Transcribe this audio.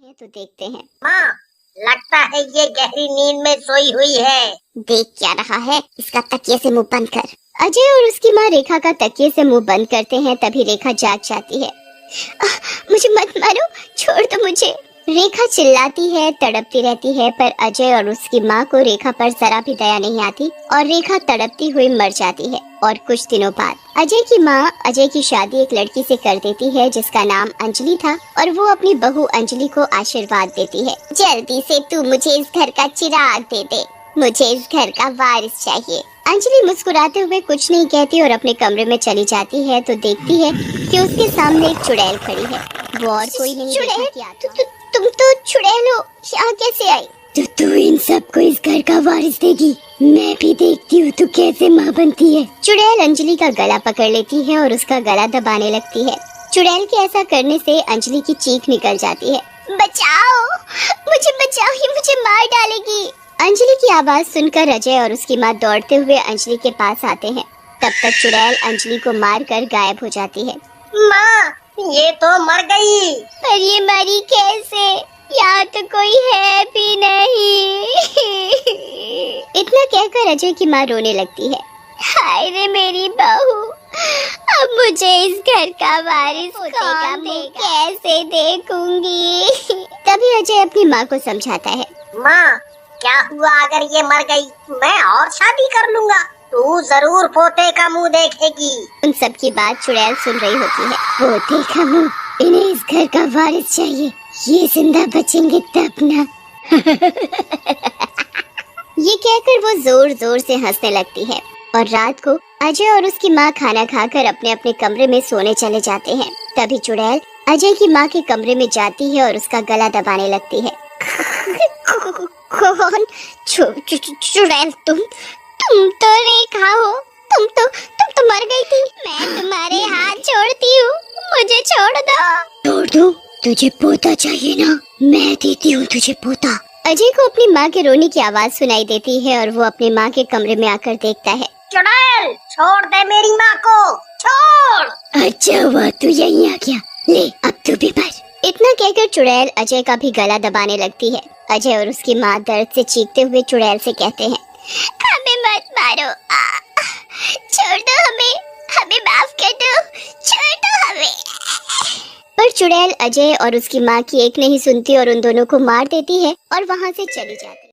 हैं तो देखते हैं। माँ, लगता है ये गहरी नींद में सोई हुई है। देख क्या रहा है, इसका तकिए से मुंह बंद कर। अजय और उसकी माँ रेखा का तकिए से मुंह बंद करते हैं, तभी रेखा जाग जाती है। मुझे मत मारो, छोड़ दो मुझे। रेखा चिल्लाती है, तड़पती रहती है, पर अजय और उसकी माँ को रेखा पर जरा भी दया नहीं आती और रेखा तड़पती हुई मर जाती है। और कुछ दिनों बाद अजय की माँ अजय की शादी एक लड़की से कर देती है जिसका नाम अंजलि था, और वो अपनी बहू अंजलि को आशीर्वाद देती है। जल्दी से तू मुझे इस घर का चिराग दे दे, मुझे इस घर का वारिस चाहिए। अंजलि मुस्कुराते हुए कुछ नहीं कहती और अपने कमरे में चली जाती है तो देखती है कि उसके सामने एक चुड़ैल खड़ी है। वो और कोई नहीं देखा कि तुम तो चुड़ैल हो, यहाँ कैसे आई? तो तू इन सबको इस घर का वारिस देगी? मैं भी देखती हूँ तू कैसे माँ बनती है। चुड़ैल अंजलि का गला पकड़ लेती है और उसका गला दबाने लगती है। चुड़ैल के ऐसा करने से अंजलि की चीख निकल जाती है। बचाओ, मुझे बचाओ, ये मुझे मार डालेगी। अंजलि की आवाज सुनकर अजय और उसकी माँ दौड़ते हुए अंजलि के पास आते हैं। तब तक चुड़ैल अंजलि को मारकर गायब हो जाती है। माँ, ये तो मर गई। पर ये मरी कैसे? यहाँ तो कोई है भी नहीं। इतना कहकर अजय की माँ रोने लगती है। हाय रे मेरी बहू, अब मुझे इस घर का वारिस कौन देगा? कैसे देखूंगी? तभी अजय अपनी माँ को समझाता है। माँ, क्या हुआ अगर ये मर गई? मैं और शादी कर लूँगा, तू जरूर पोते का मुंह देखेगी। उन सब की बात चुड़ैल सुन रही होती है। पोते का मुंह? इन्हें इस घर का वारिस चाहिए, ये जिंदा बचेंगे तब ना। ये कहकर वो जोर जोर से हंसने लगती है। और रात को अजय और उसकी माँ खाना खाकर अपने अपने कमरे में सोने चले जाते हैं। तभी चुड़ैल अजय की माँ के कमरे में जाती है और उसका गला दबाने लगती है। कौन? चुड़ैल तुम तो रेखा हो। तुम तो मर गई थी। मैं तुम्हारे हाथ छोड़ती हूँ, मुझे छोड़ दो। छोड़ दो? तुझे पोता चाहिए ना, मैं देती हूँ तुझे पोता। अजय को अपनी माँ के रोने की आवाज सुनाई देती है और वो अपनी माँ के कमरे में आकर देखता है। चुड़ैल, छोड़ दे मेरी माँ को, छोड़। अच्छा हुआ तू यहीं आ गया, ले अब तू भी मर। इतना कहकर चुड़ैल अजय का भी गला दबाने लगती है। अजय और उसकी माँ दर्द से चीखते हुए चुड़ैल से कहते हैं, हमें मत मारो, छोड़ दो हमें माफ कर दो, छोड़ दो हमें। पर चुड़ैल अजय और उसकी माँ की एक नहीं सुनती और उन दोनों को मार देती है और वहाँ से चली जाती है।